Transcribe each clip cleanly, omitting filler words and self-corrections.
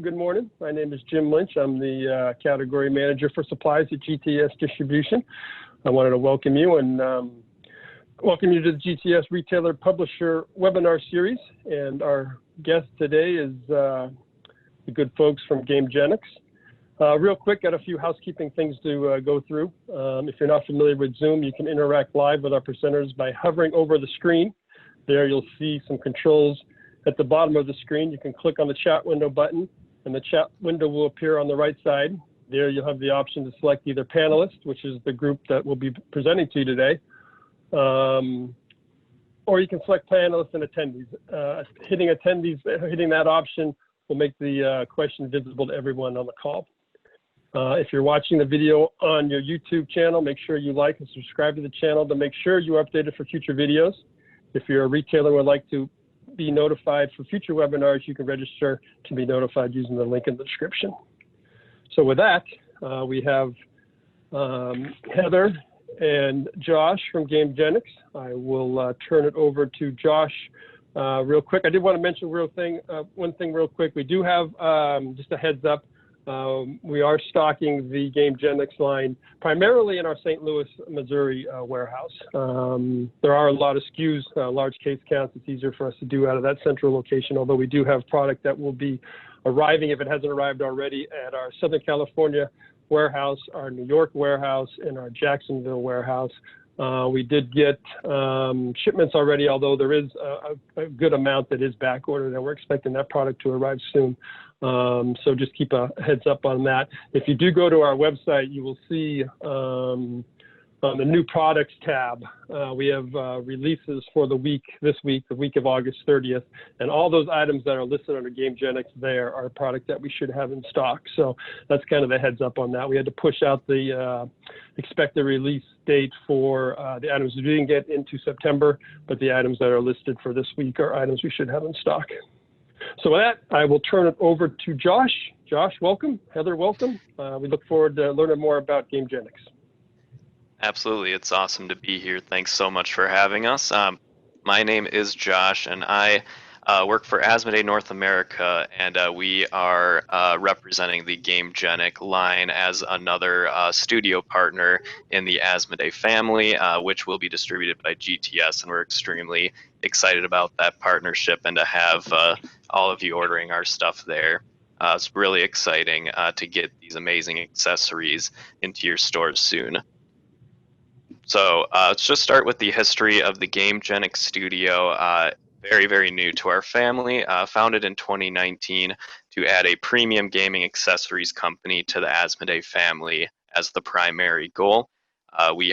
Good morning. My name is Jim Lynch. I'm the category manager for supplies at GTS Distribution. I wanted to welcome you and welcome you to the GTS Retailer Publisher webinar series. And our guest today is the good folks from Gamegenic. Real quick, got a few housekeeping things to go through. If you're not familiar with Zoom, you can interact live with our presenters by hovering over the screen. There you'll see some controls at the bottom of the screen. You can click on the chat window button, and the chat window will appear on the right side. There you'll have the option to select either panelist, which is the group that will be presenting to you today, or you can select panelists and attendees. Hitting that option will make the question visible to everyone on the call. If you're watching the video on your YouTube channel, make sure you like and subscribe to the channel to make sure you're updated for future videos. If you're a retailer and would like to be notified for future webinars, you can register to be notified using the link in the description. So with that, we have Heather and Josh from Gamegenic. I will turn it over to Josh real quick. I did want to mention one thing real quick. We do have just a heads up. We are stocking the Gamegenic line primarily in our St. Louis, Missouri warehouse. There are a lot of SKUs, large case counts. It's easier for us to do out of that central location, although we do have product that will be arriving, if it hasn't arrived already, at our Southern California warehouse, our New York warehouse, and our Jacksonville warehouse. We did get shipments already, although there is a good amount that is back ordered, and we're expecting that product to arrive soon. So just keep a heads up on that. If you do go to our website, you will see on the new products tab, we have releases for the week, the week of August 30th. And all those items that are listed under Gamegenic there are a product that we should have in stock. So that's kind of a heads up on that. We had to push out the expected release date for the items we didn't get into September, but the items that are listed for this week are items we should have in stock. So with that, I will turn it over to Josh. Josh, welcome. Heather, welcome. We look forward to learning more about Gamegenic. Absolutely. It's awesome to be here. Thanks so much for having us. My name is Josh, and I work for Asmodee North America, and we are representing the Gamegenic line as another studio partner in the Asmodee family, which will be distributed by GTS, and we're extremely excited about that partnership and to have all of you ordering our stuff there. It's really exciting to get these amazing accessories into your stores soon. So let's just start with the history of the Gamegenic studio. Very, very new to our family, founded in 2019 to add a premium gaming accessories company to the Asmodee family as the primary goal. Asmodee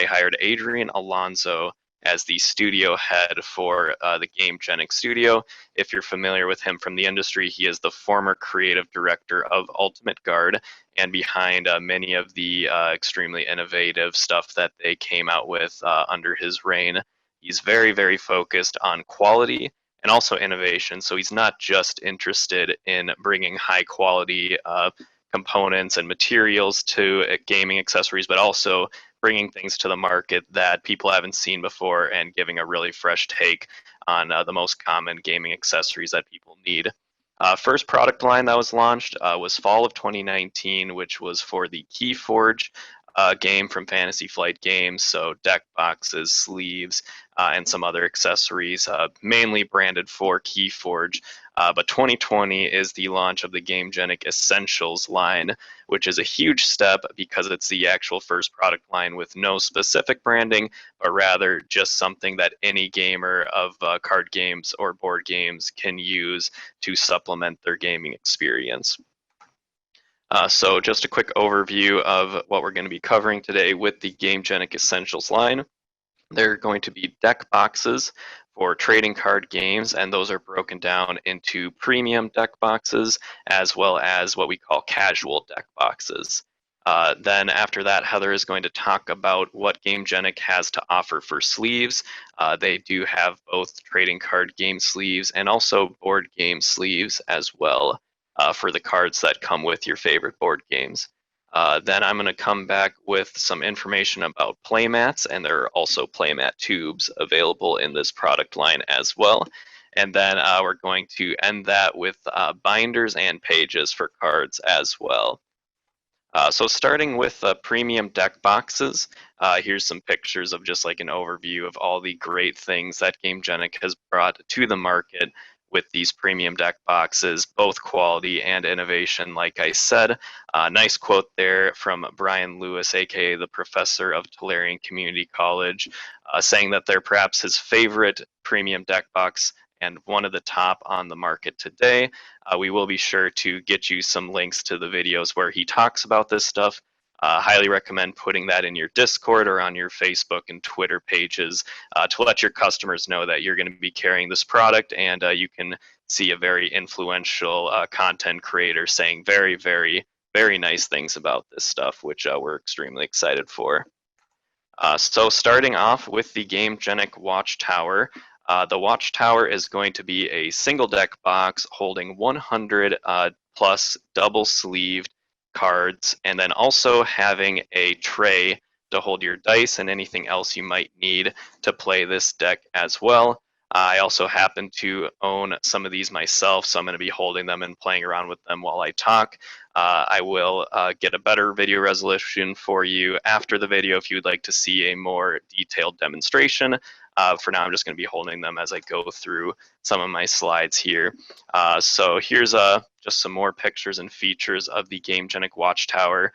hired Adrian Alonso as the studio head for the Gamegenic studio. If you're familiar with him from the industry, he is the former creative director of Ultimate Guard and behind many of the extremely innovative stuff that they came out with under his reign. He's very, very focused on quality and also innovation. So he's not just interested in bringing high quality components and materials to gaming accessories, but also bringing things to the market that people haven't seen before and giving a really fresh take on the most common gaming accessories that people need. First product line that was launched was fall of 2019, which was for the Keyforge game from Fantasy Flight Games, so deck boxes, sleeves, and some other accessories, mainly branded for Keyforge. But 2020 is the launch of the Gamegenic Essentials line, which is a huge step because it's the actual first product line with no specific branding, but rather just something that any gamer of card games or board games can use to supplement their gaming experience. So just a quick overview of what we're going to be covering today with the Gamegenic Essentials line. There are going to be deck boxes for trading card games, and those are broken down into premium deck boxes as well as what we call casual deck boxes. Then after that, Heather is going to talk about what Gamegenic has to offer for sleeves. They do have both trading card game sleeves and also board game sleeves as well. For the cards that come with your favorite board games. Then I'm going to come back with some information about Playmats, and there are also Playmat tubes available in this product line as well. And then we're going to end that with binders and pages for cards as well. So starting with premium deck boxes, here's some pictures of just like an overview of all the great things that Gamegenic has brought to the market with these premium deck boxes, both quality and innovation, like I said. Nice quote there from Brian Lewis, aka the professor of Tolarian Community College, saying that they're perhaps his favorite premium deck box and one of the top on the market today. We will be sure to get you some links to the videos where he talks about this stuff. Highly recommend putting that in your Discord or on your Facebook and Twitter pages to let your customers know that you're going to be carrying this product, and you can see a very influential content creator saying very, very, very nice things about this stuff, which we're extremely excited for. So starting off with the Gamegenic WatchTower, the WatchTower is going to be a single deck box holding 100 plus double sleeved cards, and then also having a tray to hold your dice and anything else you might need to play this deck as well. I also happen to own some of these myself, so I'm going to be holding them and playing around with them while I talk. I will get a better video resolution for you after the video if you would like to see a more detailed demonstration. For now, I'm just going to be holding them as I go through some of my slides here. So here's just some more pictures and features of the Gamegenic WatchTower.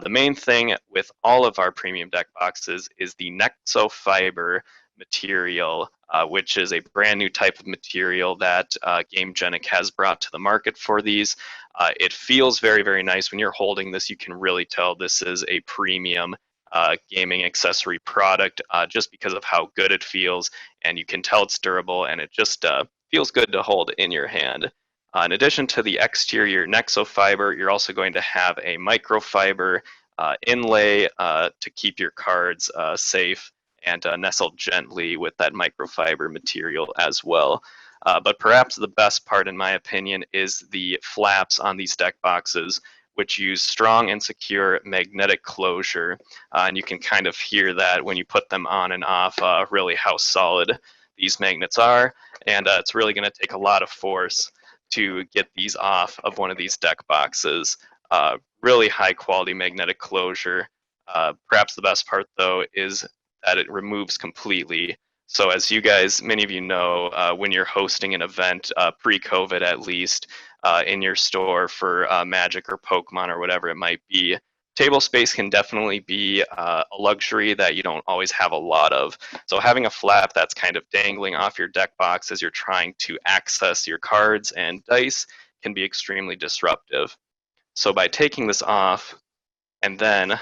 The main thing with all of our premium deck boxes is the Nexo fiber material, which is a brand new type of material that Gamegenic has brought to the market for these. It feels very, very nice when you're holding this. You can really tell this is a premium gaming accessory product just because of how good it feels, and you can tell it's durable, and it just feels good to hold in your hand. In addition to the exterior Nexo fiber, you're also going to have a microfiber inlay to keep your cards safe and nestled gently with that microfiber material as well. But perhaps the best part, in my opinion, is the flaps on these deck boxes, which use strong and secure magnetic closure. And you can kind of hear that when you put them on and off, really how solid these magnets are. And it's really going to take a lot of force to get these off of one of these deck boxes. Really high quality magnetic closure. Perhaps the best part, though, is that it removes completely. So as you guys, many of you know, when you're hosting an event, pre-COVID at least, in your store for Magic or Pokemon or whatever it might be, table space can definitely be a luxury that you don't always have a lot of. So having a flap that's kind of dangling off your deck box as you're trying to access your cards and dice can be extremely disruptive. So by taking this off and then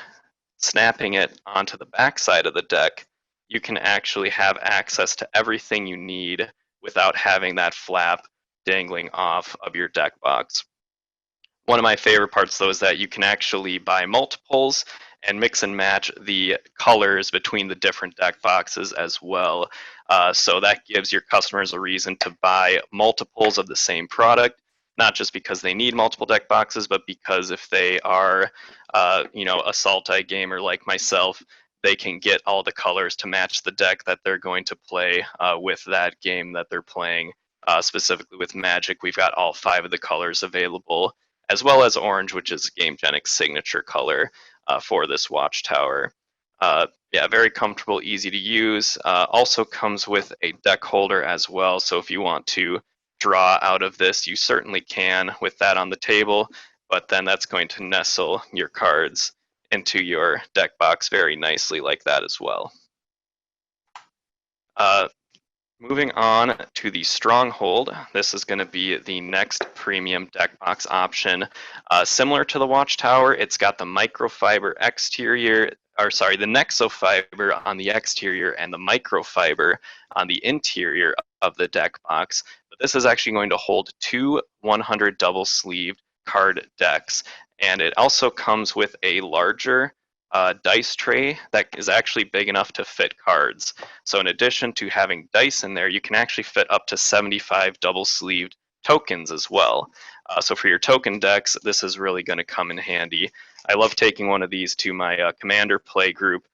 snapping it onto the back side of the deck, you can actually have access to everything you need without having that flap dangling off of your deck box. One of my favorite parts, though, is that you can actually buy multiples and mix and match the colors between the different deck boxes as well. So that gives your customers a reason to buy multiples of the same product, not just because they need multiple deck boxes, but because if they are, a Sultai gamer like myself, they can get all the colors to match the deck that they're going to play with that game that they're playing. Specifically with Magic, we've got all 5 of the colors available, as well as orange, which is Gamegenic's signature color for this WatchTower. Yeah, very comfortable, easy to use. Also comes with a deck holder as well, so if you want to draw out of this, you certainly can with that on the table, but then that's going to nestle your cards into your deck box very nicely like that as well. Moving on to the Stronghold, this is going to be the next premium deck box option. Similar to the WatchTower, it's got the microfiber exterior, the Nexo fiber on the exterior and the microfiber on the interior of the deck box. But this is actually going to hold 2 100 double sleeved card decks, and it also comes with a larger dice tray that is actually big enough to fit cards. So in addition to having dice in there, you can actually fit up to 75 double-sleeved tokens as well. So for your token decks, this is really going to come in handy. I love taking one of these to my commander play group,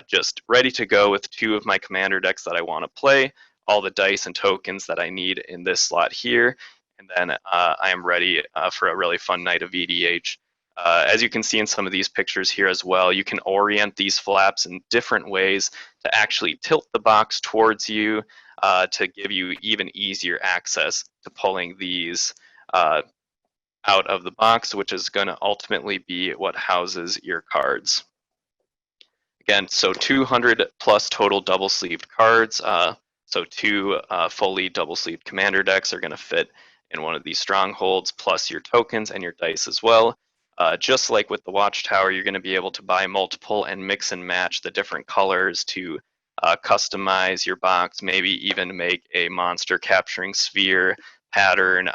just ready to go with 2 of my commander decks that I want to play, all the dice and tokens that I need in this slot here, and then I am ready for a really fun night of EDH. As you can see in some of these pictures here as well, you can orient these flaps in different ways to actually tilt the box towards you to give you even easier access to pulling these out of the box, which is going to ultimately be what houses your cards. Again, so 200 plus total double-sleeved cards. So 2 fully double-sleeved commander decks are going to fit in one of these strongholds, plus your tokens and your dice as well. Just like with the Watchtower, you're going to be able to buy multiple and mix and match the different colors to customize your box, maybe even make a monster capturing sphere pattern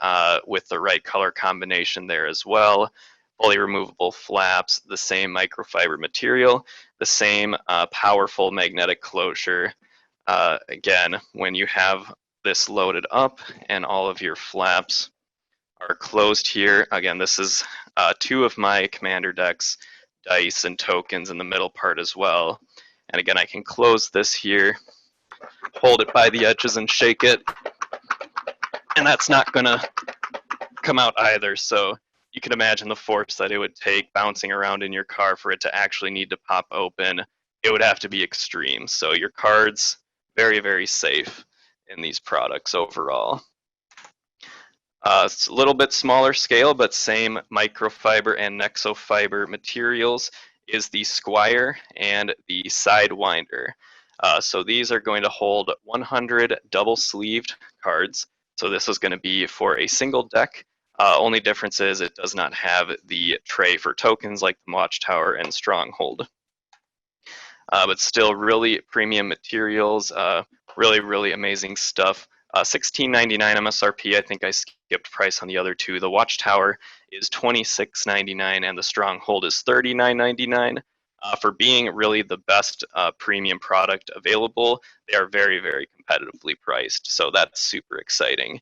with the right color combination there as well. Fully removable flaps, the same microfiber material, the same powerful magnetic closure. Again, when you have this loaded up and all of your flaps are closed here, again, this is 2 of my commander decks, dice and tokens in the middle part as well. And again, I can close this here, hold it by the edges and shake it, and that's not gonna come out either. So you can imagine the force that it would take bouncing around in your car for it to actually need to pop open. It would have to be extreme. So your cards, very, very safe in these products overall. It's a little bit smaller scale, but same microfiber and nexofiber materials is the Squire and the Sidewinder. So these are going to hold 100 double-sleeved cards. So this is going to be for a single deck. Only difference is it does not have the tray for tokens like the Watchtower and Stronghold. But still really premium materials, really, really amazing stuff. $16.99 MSRP. I think I skipped price on the other 2. The Watchtower is $26.99 and the Stronghold is $39.99. For being really the best premium product available, they are very, very competitively priced. So that's super exciting.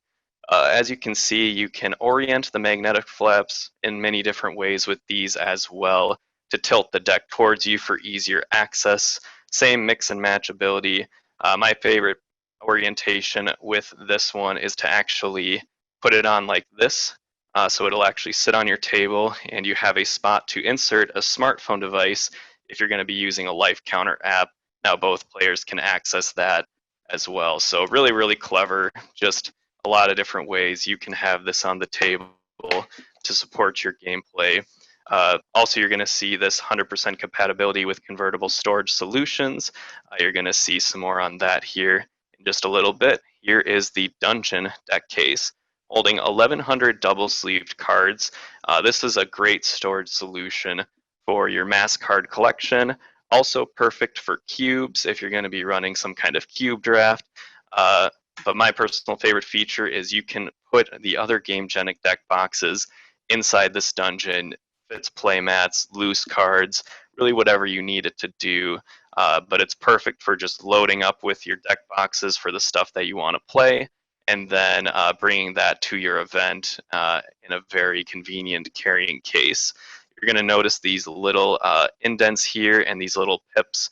As you can see, you can orient the magnetic flaps in many different ways with these as well to tilt the deck towards you for easier access. Same mix and match ability. My favorite orientation with this one is to actually put it on like this. So it'll actually sit on your table and you have a spot to insert a smartphone device if you're going to be using a life counter app. Now both players can access that as well. So really, really clever. Just a lot of different ways you can have this on the table to support your gameplay. Also, you're going to see this 100% compatibility with convertible storage solutions. You're going to see some more on that here in just a little bit. Here is the Dungeon deck case holding 1,100 double-sleeved cards. This is a great storage solution for your mass card collection. Also perfect for cubes if you're going to be running some kind of cube draft. But my personal favorite feature is you can put the other Gamegenic deck boxes inside this dungeon. Fits playmats, loose cards, really whatever you need it to do. But it's perfect for just loading up with your deck boxes for the stuff that you want to play, and then bringing that to your event in a very convenient carrying case. You're going to notice these little indents here and these little pips.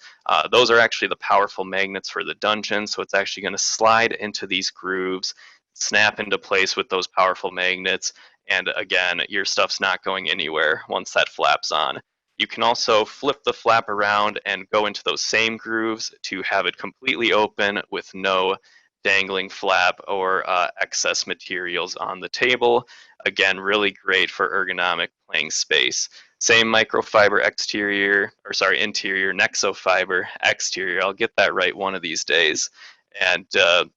Those are actually the powerful magnets for the dungeon, so it's actually going to slide into these grooves, snap into place with those powerful magnets, and again, your stuff's not going anywhere once that flap's on. You can also flip the flap around and go into those same grooves to have it completely open with no dangling flap or excess materials on the table. Again, really great for ergonomic playing space. Same microfiber interior, nexofiber exterior. I'll get that right one of these days. And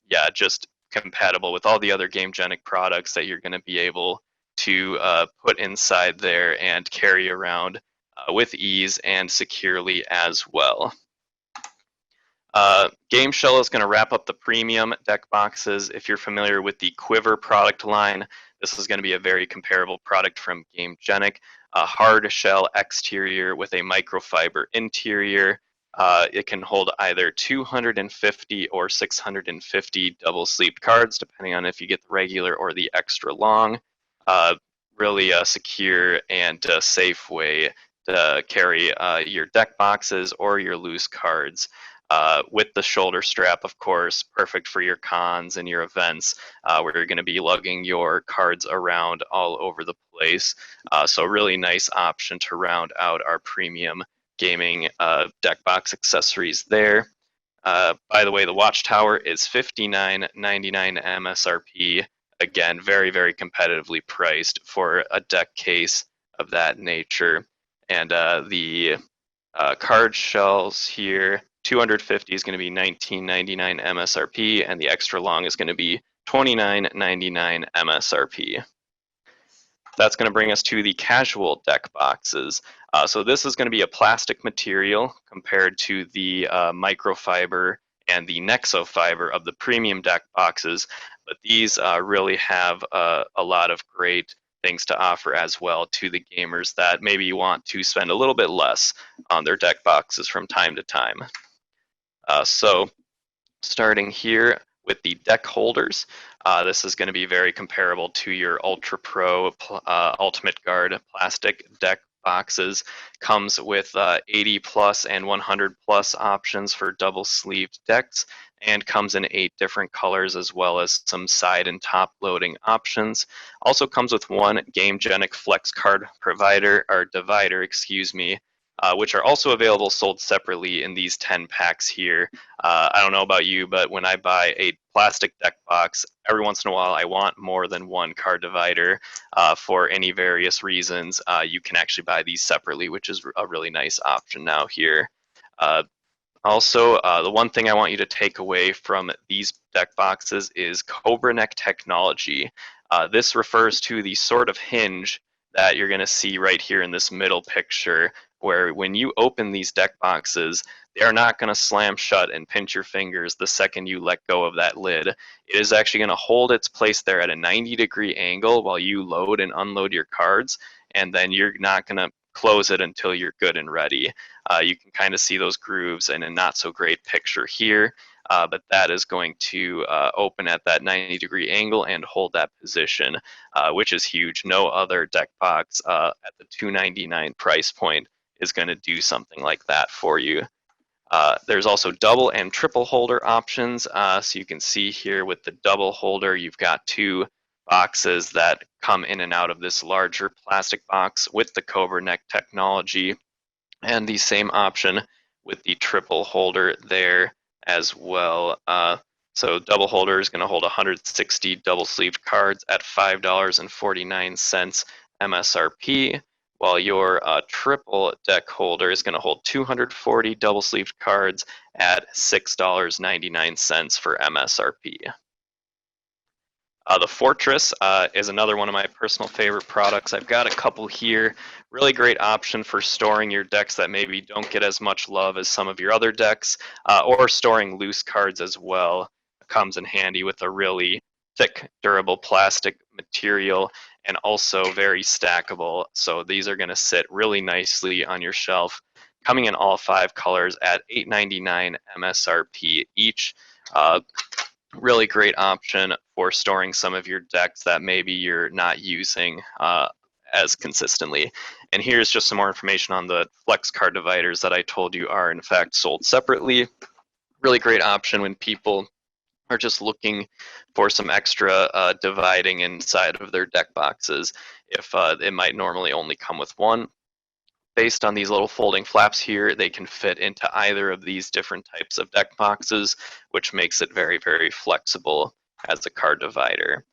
yeah, just compatible with all the other Gamegenic products that you're going to be able to put inside there and carry around with ease and securely as well. Game Shell is going to wrap up the premium deck boxes. If you're familiar with the Quiver product line, this is going to be a very comparable product from Gamegenic. A hard shell exterior with a microfiber interior. It can hold either 250 or 650 double-sleeved cards, depending on if you get the regular or the extra long. Really secure and safe way to carry your deck boxes or your loose cards. with the shoulder strap, of course, perfect for your cons and your events where you're going to be lugging your cards around all over the place. So really nice option to round out our premium gaming deck box accessories there. By the way, the WatchTower is $59.99 MSRP. Again, very, very competitively priced for a deck case of that nature. And the card shells here, 250 is going to be $19.99 MSRP, and the extra long is going to be $29.99 MSRP. That's going to bring us to the casual deck boxes. So this is going to be a plastic material compared to the microfiber and the nexofiber of the premium deck boxes, but these really have a lot of great things to offer as well to the gamers that maybe want to spend a little bit less on their deck boxes from time to time. So starting here with the deck holders, this is going to be very comparable to your Ultra Pro Ultimate Guard plastic deck boxes. Comes with 80 plus and 100 plus options for double sleeved decks, and comes in 8 different colors as well as some side and top loading options. Also comes with one Gamegenic Flex card divider, which are also available sold separately in these 10 packs here. I don't know about you, but when I buy a plastic deck box, every once in a while I want more than one card divider for any various reasons. You can actually buy these separately, which is a really nice option now here. Also, the one thing I want you to take away from these deck boxes is Cobra Neck technology. This refers to the sort of hinge that you're going to see right here in this middle picture, where when you open these deck boxes, they are not going to slam shut and pinch your fingers the second you let go of that lid. It is actually going to hold its place there at a 90-degree angle while you load and unload your cards, and then you're not going to close it until you're good and ready. You can kind of see those grooves in a not so great picture here, but that is going to open at that 90-degree angle and hold that position, which is huge. No other deck box at the $299 price point is going to do something like that for you. There's also double and triple holder options. So you can see here with the double holder, you've got 2 boxes that come in and out of this larger plastic box with the Cobra Neck technology, and the same option with the triple holder there as well. So double holder is going to hold 160 double sleeved cards at $5.49 MSRP, while your triple deck holder is going to hold 240 double sleeved cards at $6.99 for MSRP. The Fortress is another one of my personal favorite products. I've got a couple here. Really great option for storing your decks that maybe don't get as much love as some of your other decks, or storing loose cards as well. It comes in handy with a really thick, durable plastic material, and also very stackable. So these are going to sit really nicely on your shelf, coming in all 5 colors at $8.99 MSRP each. Really great option for storing some of your decks that maybe you're not using as consistently. And here's just some more information on the flex card dividers that I told you are in fact sold separately. Really great option when people are just looking for some extra dividing inside of their deck boxes, if it might normally only come with one. Based on these little folding flaps here, they can fit into either of these different types of deck boxes, which makes it very, very flexible as a card divider.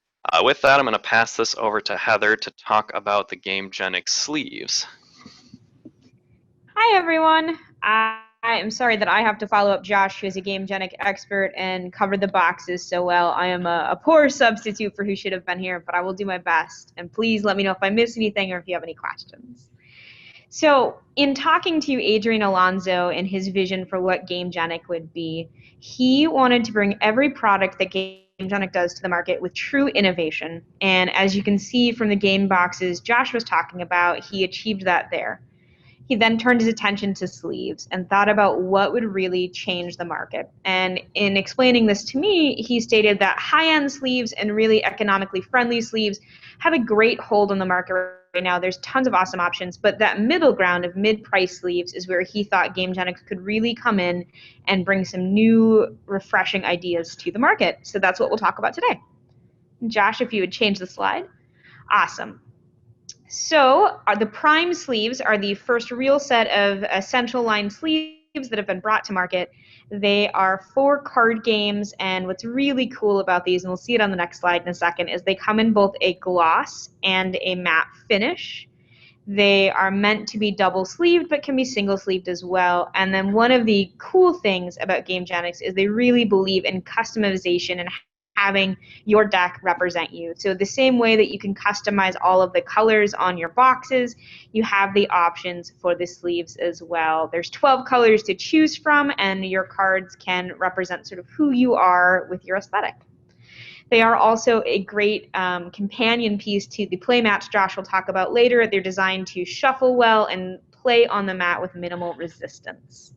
With that, I'm going to pass this over to Heather to talk about the Gamegenic sleeves. Hi, everyone. I am sorry that I have to follow up Josh, who is a Gamegenic expert and covered the boxes so well. I am a poor substitute for who should have been here, but I will do my best. And please let me know if I miss anything or if you have any questions. So in talking to Adrian Alonso and his vision for what Gamegenic would be, he wanted to bring every product that Gamegenic does to the market with true innovation. And as you can see from the game boxes Josh was talking about, he achieved that there. He then turned his attention to sleeves and thought about what would really change the market. And in explaining this to me, he stated that high-end sleeves and really economically friendly sleeves have a great hold on the market now. There's tons of awesome options, but that middle ground of mid-price sleeves is where he thought Gamegenic could really come in and bring some new, refreshing ideas to the market. So that's what we'll talk about today. Josh, if you would change the slide. Awesome. So the prime sleeves are the first real set of essential line sleeves that have been brought to market. They are 4 card games, and what's really cool about these, and we'll see it on the next slide in a second, is they come in both a gloss and a matte finish. They are meant to be double sleeved, but can be single sleeved as well. And then one of the cool things about Gamegenic is they really believe in customization and having your deck represent you. So the same way that you can customize all of the colors on your boxes, you have the options for the sleeves as well. There's 12 colors to choose from, and your cards can represent sort of who you are with your aesthetic. They are also a great companion piece to the Playmats Josh will talk about later. They're designed to shuffle well and play on the mat with minimal resistance.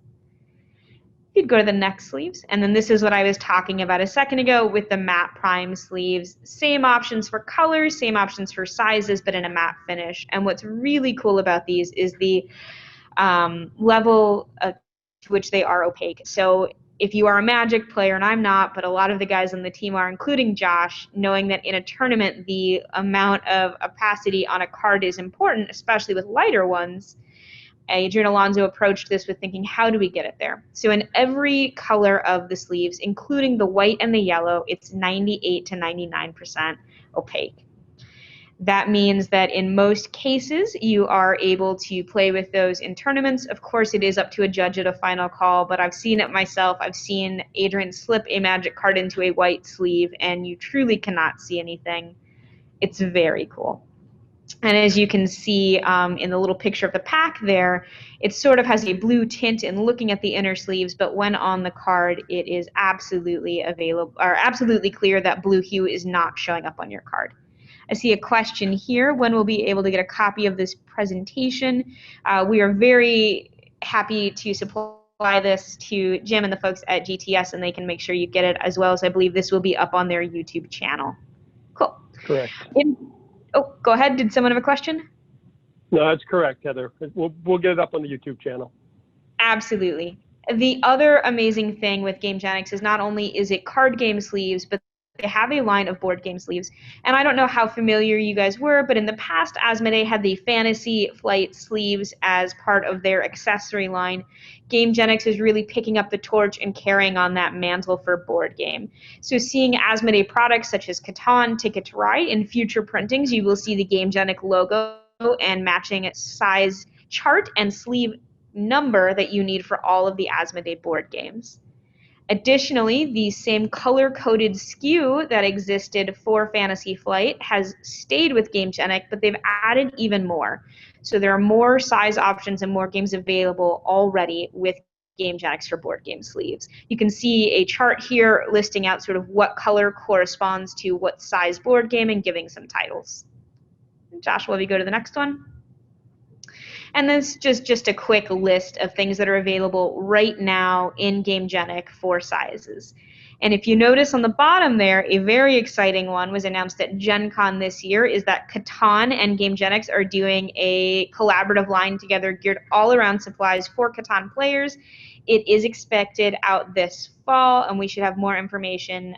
You'd go to the next sleeves, and then this is what I was talking about a second ago with the matte prime sleeves. Same options for colors, same options for sizes, but in a matte finish. And what's really cool about these is the level to which they are opaque. So if you are a Magic player, and I'm not, but a lot of the guys on the team are, including Josh, knowing that in a tournament the amount of opacity on a card is important, especially with lighter ones, Adrian Alonso approached this with thinking, how do we get it there? So in every color of the sleeves, including the white and the yellow, it's 98 to 99% opaque. That means that in most cases, you are able to play with those in tournaments. Of course, it is up to a judge at a final call, but I've seen it myself. I've seen Adrian slip a Magic card into a white sleeve, and you truly cannot see anything. It's very cool. And as you can see in the little picture of the pack there, it sort of has a blue tint in looking at the inner sleeves, but when on the card, it is absolutely available, or absolutely clear that blue hue is not showing up on your card. I see a question here. When we'll be able to get a copy of this presentation? We are very happy to supply this to Jim and the folks at GTS, and they can make sure you get it, as well as I believe this will be up on their YouTube channel. Cool. Correct. Oh, go ahead. Did someone have a question? No, that's correct, Heather. We'll get it up on the YouTube channel. Absolutely. The other amazing thing with Gamegenic is not only is it card game sleeves, but they have a line of board game sleeves. And I don't know how familiar you guys were, but in the past, Asmodee had the Fantasy Flight sleeves as part of their accessory line. Gamegenic is really picking up the torch and carrying on that mantle for board game. So seeing Asmodee products such as Catan, Ticket to Ride in future printings, you will see the Gamegenic logo and matching its size chart and sleeve number that you need for all of the Asmodee board games. Additionally, the same color-coded SKU that existed for Fantasy Flight has stayed with Gamegenic, but they've added even more. So there are more size options and more games available already with Gamegenics for board game sleeves. You can see a chart here listing out sort of what color corresponds to what size board game and giving some titles. Joshua, will you go to the next one? And this is just a quick list of things that are available right now in Gamegenic for sizes. And if you notice on the bottom there, a very exciting one was announced at Gen Con this year, is that Catan and Gamegenics are doing a collaborative line together geared all around supplies for Catan players. It is expected out this fall, and we should have more information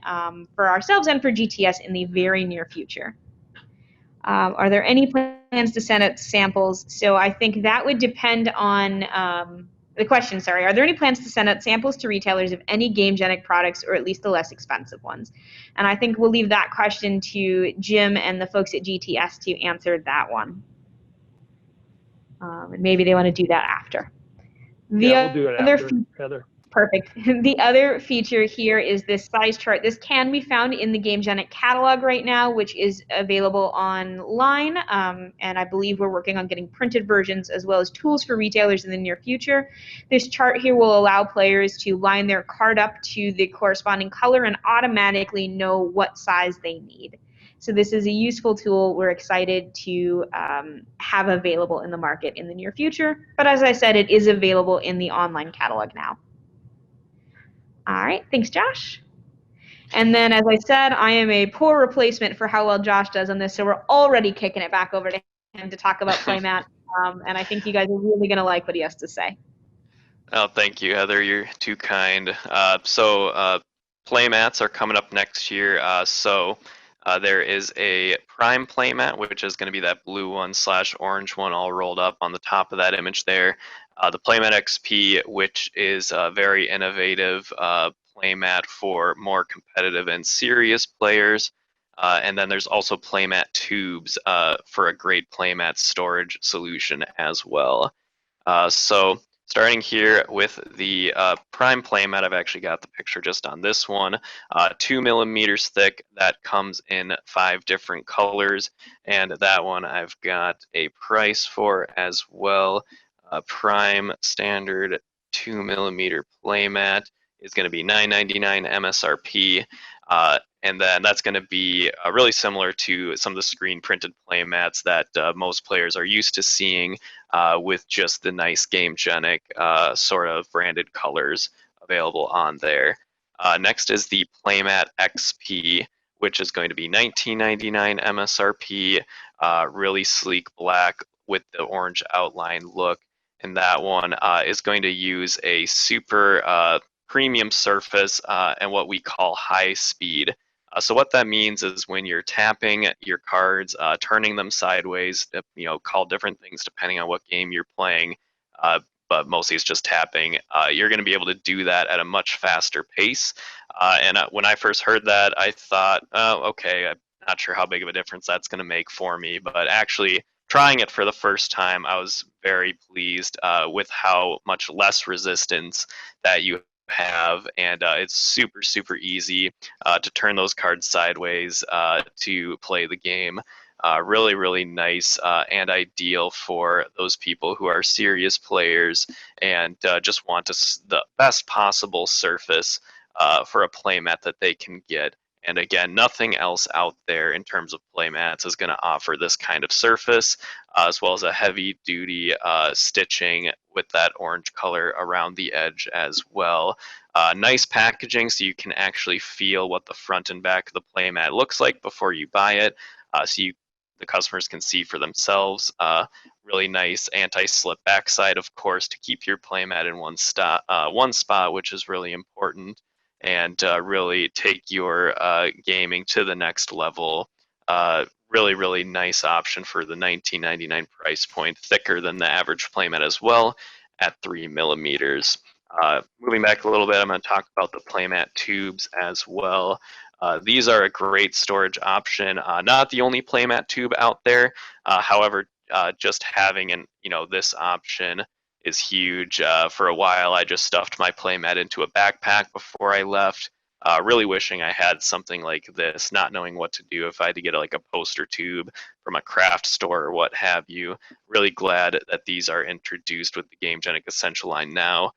for ourselves and for GTS in the very near future. Are there any plans to send out samples? So I think that would depend on the question, sorry. Are there any plans to send out samples to retailers of any Gamegenic products, or at least the less expensive ones? And I think we'll leave that question to Jim and the folks at GTS to answer that one. And maybe they want to do that after. Yeah, we'll do it after, Heather. Perfect. The other feature here is this size chart. This can be found in the Gamegenic catalog right now, which is available online, and I believe we're working on getting printed versions as well as tools for retailers in the near future. This chart here will allow players to line their card up to the corresponding color and automatically know what size they need. So this is a useful tool we're excited to have available in the market in the near future. But as I said, it is available in the online catalog now. All right, thanks, Josh. And then, as I said, I am a poor replacement for how well Josh does on this, so we're already kicking it back over to him to talk about Playmat, and I think you guys are really going to like what he has to say. Oh, thank you, Heather. You're too kind. Playmats are coming up next year. There is a Prime Playmat, which is going to be that blue one / orange one all rolled up on the top of that image there. The Playmat XP, which is a very innovative playmat for more competitive and serious players. And then there's also Playmat Tubes for a great playmat storage solution as well. Starting here with the Prime Playmat, I've actually got the picture just on this one. 2 millimeters thick, that comes in 5 different colors, and that one I've got a price for as well. Prime Standard 2 millimeter playmat is going to be $9.99 MSRP. And then that's going to be really similar to some of the screen printed playmats that most players are used to seeing with just the nice Gamegenic sort of branded colors available on there. Next is the Playmat XP, which is going to be $19.99 MSRP, really sleek black with the orange outline look. And that one is going to use a super premium surface and what we call high speed. So what that means is when you're tapping your cards, turning them sideways, call different things depending on what game you're playing, but mostly it's just tapping, you're going to be able to do that at a much faster pace. When I first heard that, I thought, oh, okay, I'm not sure how big of a difference that's going to make for me, but actually trying it for the first time, I was very pleased with how much less resistance that you have, and it's super easy to turn those cards sideways to play the game. Really nice and ideal for those people who are serious players and just want the best possible surface for a playmat that they can get. And again, nothing else out there in terms of playmats is going to offer this kind of surface, as well as a heavy-duty stitching with that orange color around the edge as well. Nice packaging, so you can actually feel what the front and back of the playmat looks like before you buy it, so the customers can see for themselves. Really nice anti-slip backside, of course, to keep your playmat in one spot, which is really important, and really take your gaming to the next level. Really nice option for the $19.99 price point, thicker than the average playmat as well at 3 millimeters. Moving back a little bit, I'm going to talk about the Playmat Tubes as well. These are a great storage option. Not the only Playmat tube out there. However, just having this option is huge. For a while, I just stuffed my playmat into a backpack before I left. Really wishing I had something like this, not knowing what to do if I had to get like a poster tube from a craft store or what have you. Really glad that these are introduced with the Gamegenic Essential line now.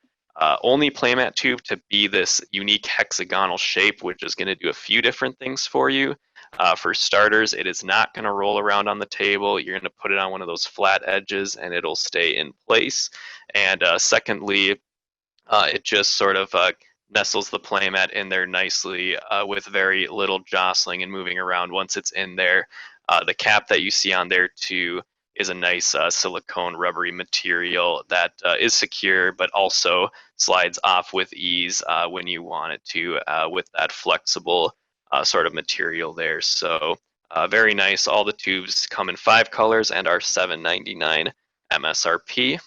Only playmat tube to be this unique hexagonal shape, which is going to do a few different things for you. For starters, it is not going to roll around on the table. You're going to put it on one of those flat edges and it'll stay in place. And secondly, it just sort of nestles the playmat in there nicely with very little jostling and moving around once it's in there. The cap that you see on there too is a nice silicone rubbery material that is secure but also slides off with ease when you want it to with that flexible sort of material there. So very nice. All the tubes come in 5 colors and are $7.99 MSRP.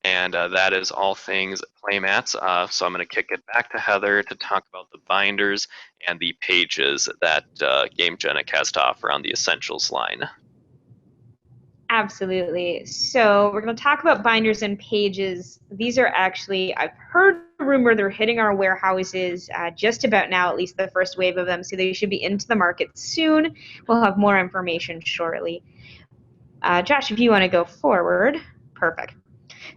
And that is all things playmats. So I'm going to kick it back to Heather to talk about the binders and the pages that Gamegenic has to offer on the Essentials line. Absolutely. So we're going to talk about binders and pages. These are actually, I've heard a rumor they're hitting our warehouses just about now, at least the first wave of them. So they should be into the market soon. We'll have more information shortly. Josh, if you want to go forward. Perfect.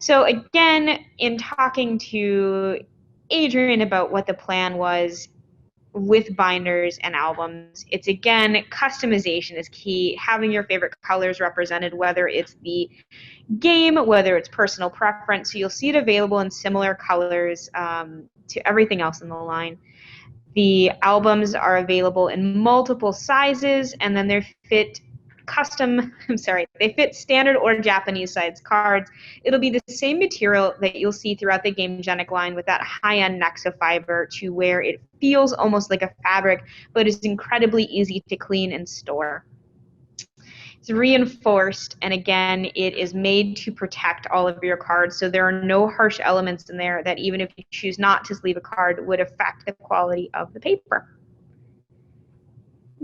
So again, in talking to Adrian about what the plan was with binders and albums, it's again, customization is key. Having your favorite colors represented, whether it's the game, whether it's personal preference. So you'll see it available in similar colors to everything else in the line. The albums are available in multiple sizes, and then they're fit they fit standard or Japanese size cards. It'll be the same material that you'll see throughout the Gamegenic line with that high-end Nexa fiber to where it feels almost like a fabric, but is incredibly easy to clean and store. It's reinforced, and again, it is made to protect all of your cards, so there are no harsh elements in there that even if you choose not to sleeve a card would affect the quality of the paper.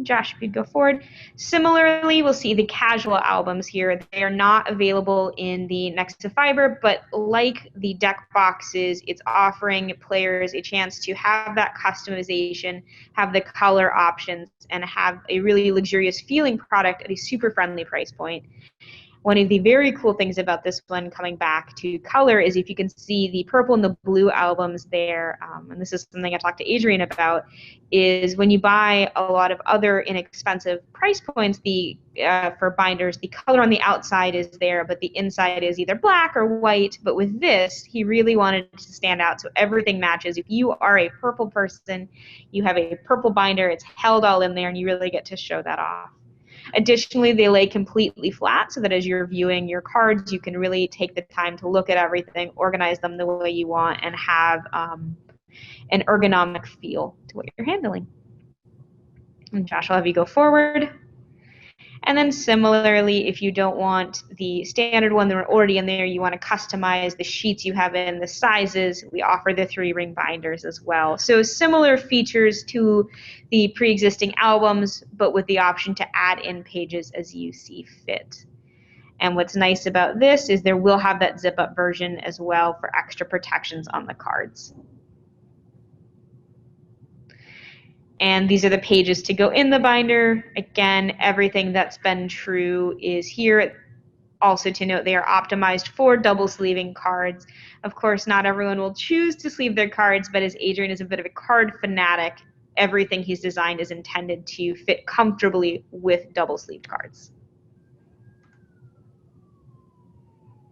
Josh, if you go forward. Similarly, we'll see the casual albums here. They are not available in the Nexa fiber, but like the deck boxes, it's offering players a chance to have that customization, have the color options, and have a really luxurious feeling product at a super friendly price point. One of the very cool things about this one coming back to color is if you can see the purple and the blue albums there, and this is something I talked to Adrian about, is when you buy a lot of other inexpensive price points for binders, the color on the outside is there, but the inside is either black or white. But with this, he really wanted to stand out, so everything matches. If you are a purple person, you have a purple binder, it's held all in there, and you really get to show that off. Additionally, they lay completely flat so that as you're viewing your cards, you can really take the time to look at everything, organize them the way you want, and have an ergonomic feel to what you're handling. And Josh, I'll have you go forward. And then similarly, if you don't want the standard one that are already in there, you want to customize the sheets you have in, the sizes, we offer the 3-ring binders as well. So similar features to the pre-existing albums, but with the option to add in pages as you see fit. And what's nice about this is there will have that zip-up version as well for extra protections on the cards. And these are the pages to go in the binder. Again, everything that's been true is here. Also to note, they are optimized for double sleeving cards. Of course, not everyone will choose to sleeve their cards, but as Adrian is a bit of a card fanatic, everything he's designed is intended to fit comfortably with double sleeved cards.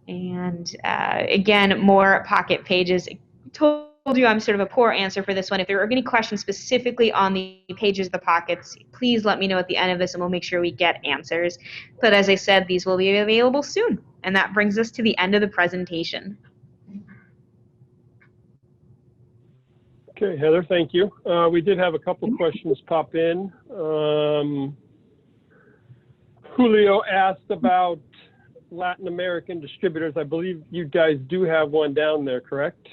And again, more pocket pages. Told you I'm sort of a poor answer for this one. If there are any questions specifically on the pages of the pockets, please let me know at the end of this and we'll make sure we get answers. But as I said, these will be available soon. And that brings us to the end of the presentation. Okay, Heather, thank you. We did have a couple questions pop in. Julio asked about Latin American distributors. I believe you guys do have one down there, correct?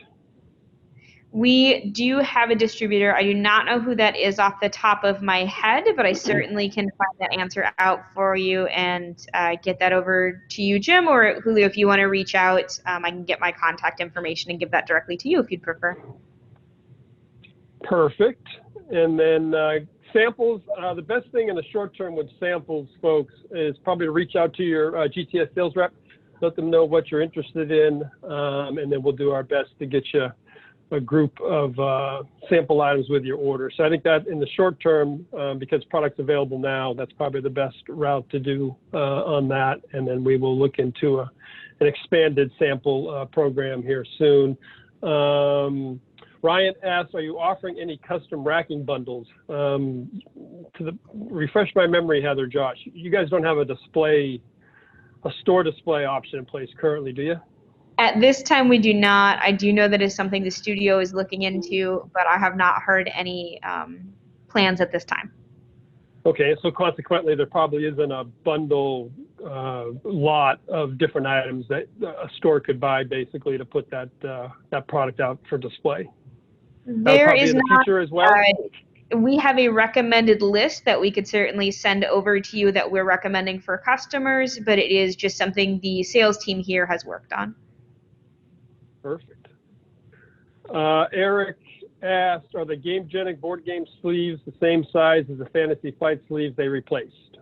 We do have a distributor. I do not know who that is off the top of my head, but I certainly can find that answer out for you and get that over to you, Jim, or Julio, if you want to reach out, I can get my contact information and give that directly to you if you'd prefer. Perfect. And then samples, the best thing in the short term with samples, folks, is probably to reach out to your GTS sales rep, let them know what you're interested in, and then we'll do our best to get you a group of sample items with your order. So I think that in the short term, because product's available now, that's probably the best route to do on that. And then we will look into an expanded sample program here soon. Ryan asks, are you offering any custom racking bundles? Refresh my memory, Heather, Josh, you guys don't have a store display option in place currently, do you? At this time, we do not. I do know that is something the studio is looking into, but I have not heard any plans at this time. Okay, so consequently, there probably isn't a bundle lot of different items that a store could buy basically to put that product out for display. There is not. Future as well? We have a recommended list that we could certainly send over to you that we're recommending for customers, but it is just something the sales team here has worked on. Perfect. Eric asked, are the Gamegenic board game sleeves the same size as the Fantasy Flight sleeves they replaced?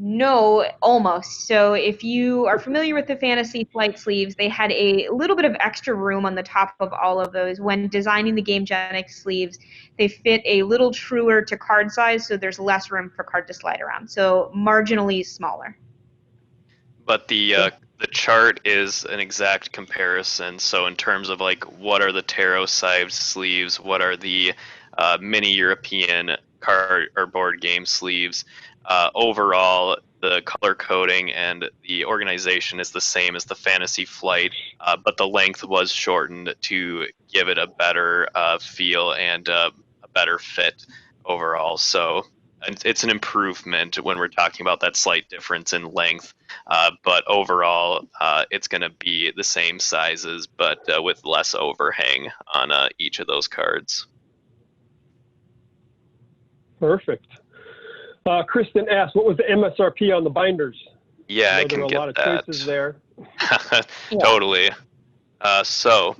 No, almost. So if you are familiar with the Fantasy Flight sleeves, they had a little bit of extra room on the top of all of those. When designing the Gamegenic sleeves, they fit a little truer to card size, so there's less room for card to slide around. So marginally smaller. But the chart is an exact comparison. So in terms of like what are the tarot sized sleeves, what are the mini European card or board game sleeves. Overall, the color coding and the organization is the same as the Fantasy Flight, but the length was shortened to give it a better feel and a better fit overall. So it's an improvement when we're talking about that slight difference in length, but overall it's going to be the same sizes, but with less overhang on each of those cards. Perfect. Kristen asked, what was the MSRP on the binders? Yeah, I there can were a get lot of that. choices there. Totally. So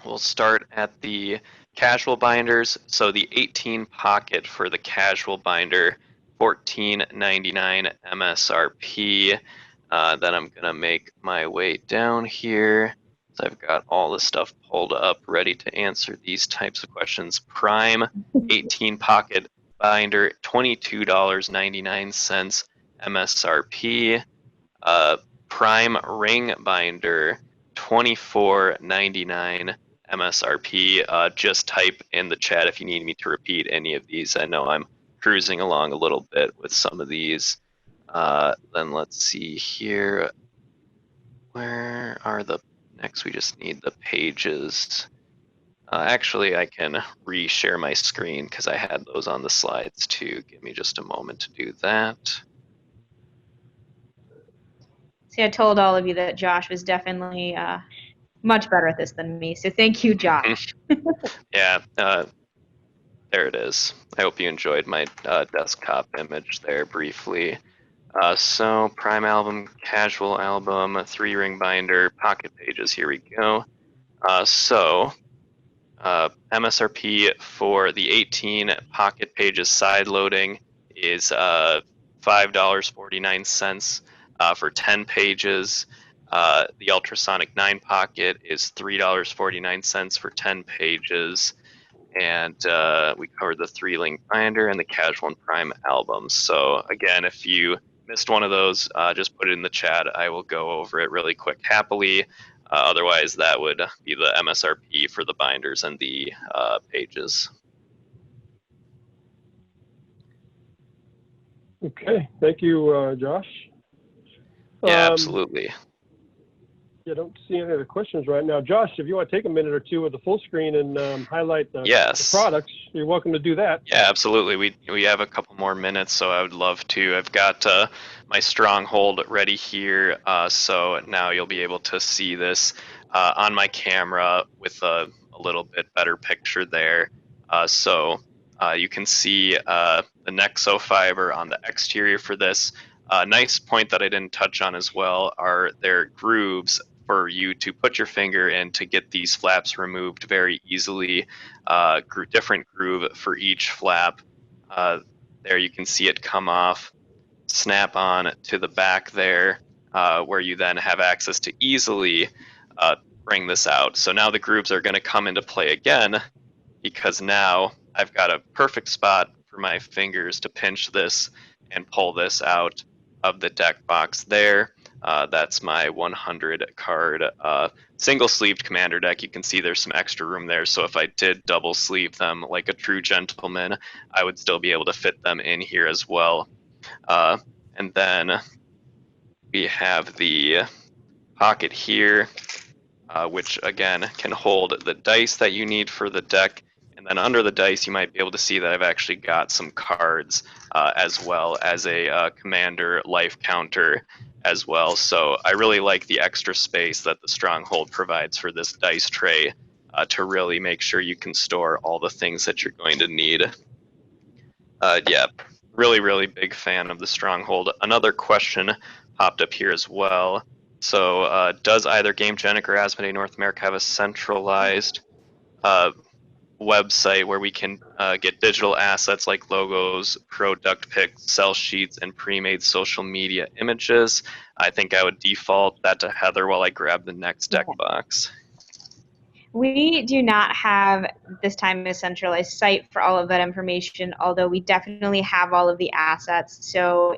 we'll start at the casual binders. So the 18 pocket for the casual binder, $14.99 MSRP. Then I'm gonna make my way down here. So I've got all the stuff pulled up, ready to answer these types of questions. Prime 18 pocket binder, $22.99 MSRP. Prime ring binder, $24.99 MSRP. Just type in the chat if you need me to repeat any of these. I know I'm cruising along a little bit with some of these. Then let's see here. Where are the next? We just need the pages. Actually, I can re-share my screen because I had those on the slides too. Give me just a moment to do that. See, I told all of you that Josh was definitely much better at this than me, so thank you, Josh. Yeah, there it is. I hope you enjoyed my desktop image there briefly. So Prime album, casual album, 3-ring binder, pocket pages, here we go. MSRP for the 18 pocket pages side loading is $5.49 for 10 pages. The ultrasonic 9 pocket is $3.49 for 10 pages. And we covered the 3-link binder and the casual and prime albums. So again, if you missed one of those, just put it in the chat. I will go over it really quick happily. Otherwise, that would be the MSRP for the binders and the pages. Okay, thank you, Josh. Yeah, absolutely. I don't see any other questions right now. Josh, if you want to take a minute or two with the full screen and highlight the products, you're welcome to do that. Yeah, absolutely. We have a couple more minutes, so I would love to. I've got my Stronghold ready here, so now you'll be able to see this on my camera with a little bit better picture there. You can see the Nexo fiber on the exterior for this. Nice point that I didn't touch on as well are their grooves for you to put your finger in to get these flaps removed very easily. Different groove for each flap. There you can see it come off, snap on to the back there, where you then have access to easily bring this out. So now the grooves are going to come into play again, because now I've got a perfect spot for my fingers to pinch this and pull this out of the deck box there. That's my 100 card single sleeved commander deck. You can see there's some extra room there, so if I did double sleeve them like a true gentleman, I would still be able to fit them in here as well. And then we have the pocket here, which again can hold the dice that you need for the deck. And then under the dice, you might be able to see that I've actually got some cards as well as a commander life counter as well. So I really like the extra space that the Stronghold provides for this dice tray to really make sure you can store all the things that you're going to need. Yeah, really big fan of the Stronghold. Another question popped up here as well. So does either Gamegenic or Asmodee North America have a centralized website where we can get digital assets like logos, product pics, sell sheets, and pre-made social media images? I think I would default that to Heather while I grab the next deck box. We do not have this time a centralized site for all of that information, although we definitely have all of the assets. So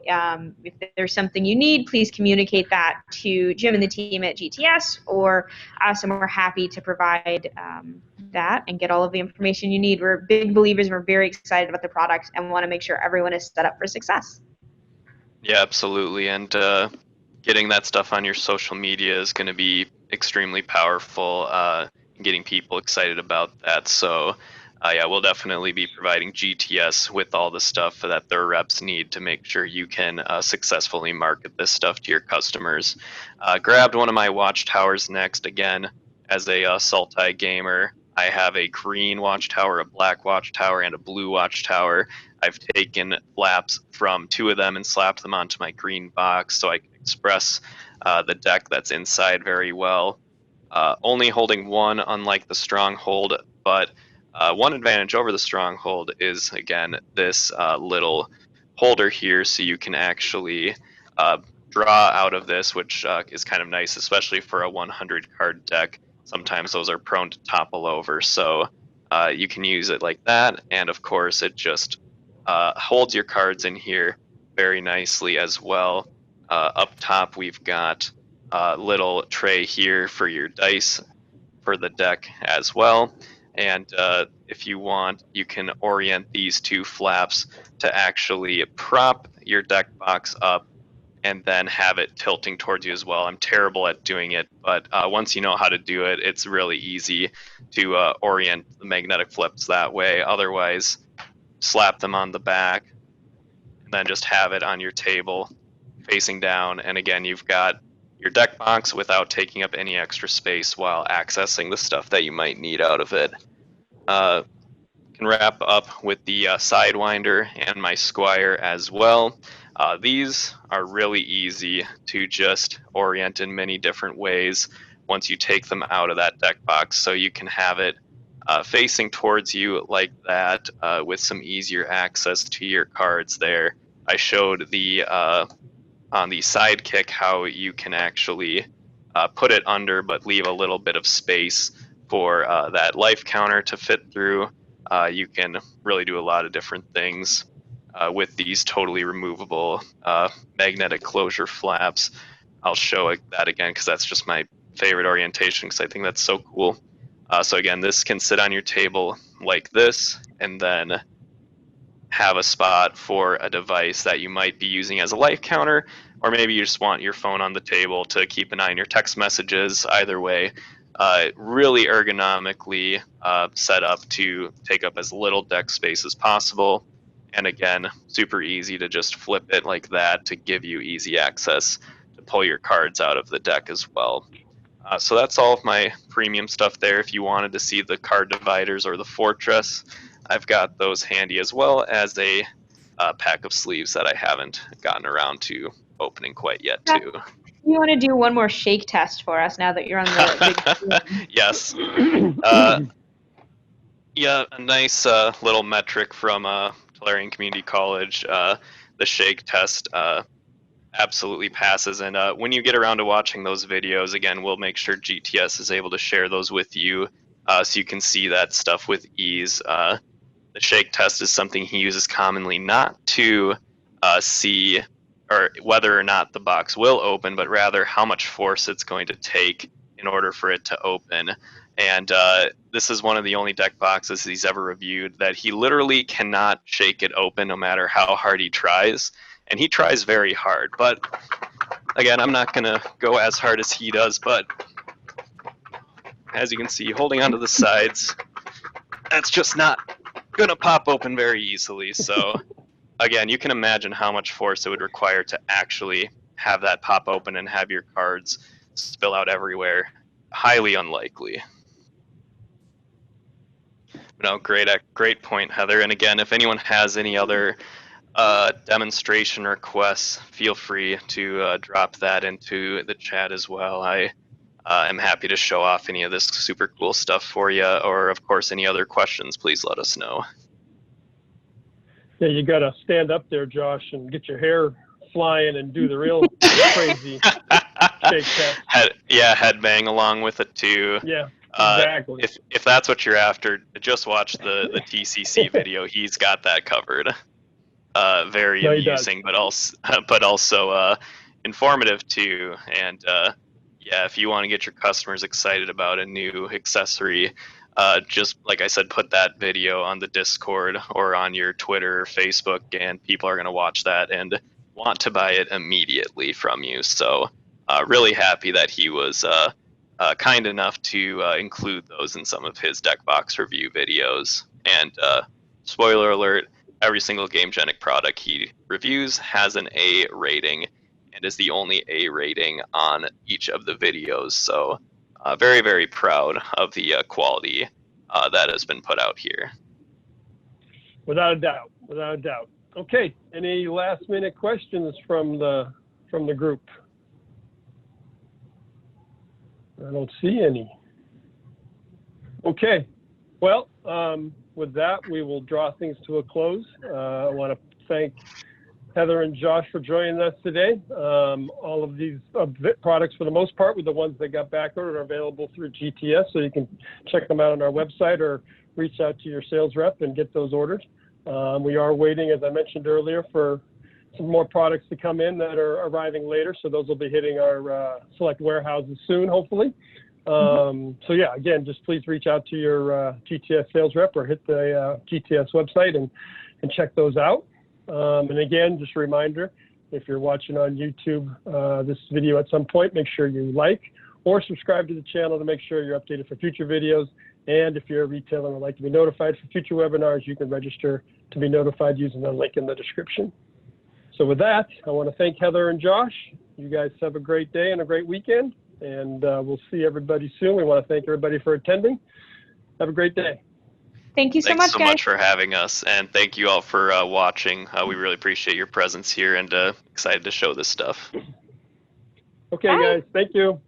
if there's something you need, please communicate that to Jim and the team at GTS or us, and we're happy to provide that and get all of the information you need. We're big believers. We're very excited about the product and want to make sure everyone is set up for success. Yeah, absolutely. And getting that stuff on your social media is going to be extremely powerful, getting people excited about that. So, yeah, we'll definitely be providing GTS with all the stuff that their reps need to make sure you can successfully market this stuff to your customers. Grabbed one of my watchtowers next. Again, as a Sultai gamer, I have a green watchtower, a black watchtower, and a blue watchtower. I've taken flaps from 2 of them and slapped them onto my green box so I can express the deck that's inside very well. Only holding 1, unlike the Stronghold, but one advantage over the Stronghold is, again, this little holder here, so you can actually draw out of this, which is kind of nice, especially for a 100 card deck. Sometimes those are prone to topple over, so you can use it like that, and of course it just holds your cards in here very nicely as well. Up top we've got a little tray here for your dice for the deck as well, and if you want, you can orient these 2 flaps to actually prop your deck box up and then have it tilting towards you as well. I'm terrible at doing it, but once you know how to do it, it's really easy to orient the magnetic flips that way. Otherwise, slap them on the back and then just have it on your table facing down. And again, you've got your deck box without taking up any extra space while accessing the stuff that you might need out of it. Can wrap up with the Sidewinder and my Squire as well. These are really easy to just orient in many different ways once you take them out of that deck box. So you can have it facing towards you like that with some easier access to your cards there. I showed the on the Sidekick how you can actually put it under but leave a little bit of space for that life counter to fit through. You can really do a lot of different things with these totally removable magnetic closure flaps. I'll show that again because that's just my favorite orientation because I think that's so cool. So again, this can sit on your table like this and then have a spot for a device that you might be using as a life counter, or maybe you just want your phone on the table to keep an eye on your text messages. Either way, really ergonomically set up to take up as little deck space as possible. And again, super easy to just flip it like that to give you easy access to pull your cards out of the deck as well. So that's all of my premium stuff there. If you wanted to see the card dividers or the fortress, I've got those handy, as well as a pack of sleeves that I haven't gotten around to opening quite yet too. You want to do one more shake test for us now that you're on the big Yes. Yeah, a nice little metric from Tolarian Community College. The shake test absolutely passes, and when you get around to watching those videos, again, we'll make sure GTS is able to share those with you so you can see that stuff with ease. The shake test is something he uses commonly not to see or whether or not the box will open, but rather how much force it's going to take in order for it to open. And this is one of the only deck boxes he's ever reviewed that he literally cannot shake it open no matter how hard he tries. And he tries very hard. But again, I'm not going to go as hard as he does. But as you can see, holding onto the sides, that's just not going to pop open very easily. So again, you can imagine how much force it would require to actually have that pop open and have your cards spill out everywhere. Highly unlikely. No, great point, Heather. And again, if anyone has any other demonstration requests, feel free to drop that into the chat as well. I am happy to show off any of this super cool stuff for you, or of course, any other questions, please let us know. Yeah, you got to stand up there, Josh, and get your hair flying and do the real crazy shake test. Head bang along with it too. Yeah, exactly. If that's what you're after, just watch the TCC video. He's got that covered. Very amusing, but also informative too. And yeah, if you want to get your customers excited about a new accessory, just like I said, put that video on the Discord or on your Twitter or Facebook, and people are going to watch that and want to buy it immediately from you. So really happy that he was kind enough to include those in some of his deck box review videos. And spoiler alert, every single Gamegenic product he reviews has an A rating and is the only A rating on each of the videos. So very, very proud of the quality that has been put out here. Without a doubt, without a doubt. Okay, any last minute questions from the group? I don't see any. Okay, well, with that, we will draw things to a close. I want to thank Heather and Josh for joining us today. All of these products, for the most part, with the ones that got backordered, are available through GTS, so you can check them out on our website or reach out to your sales rep and get those ordered. We are waiting, as I mentioned earlier, for some more products to come in that are arriving later, so those will be hitting our select warehouses soon, hopefully. So yeah, again, just please reach out to your GTS sales rep or hit the GTS website and check those out. And again, just a reminder, if you're watching on YouTube this video at some point, make sure you like or subscribe to the channel to make sure you're updated for future videos. And if you're a retailer and would like to be notified for future webinars, you can register to be notified using the link in the description. So with that, I want to thank Heather and Josh. You guys have a great day and a great weekend, and we'll see everybody soon. We want to thank everybody for attending. Have a great day. Thank you so Thanks much, so guys. much for having us, and thank you all for watching. We really appreciate your presence here, and excited to show this stuff. Okay, Bye. guys. Thank you.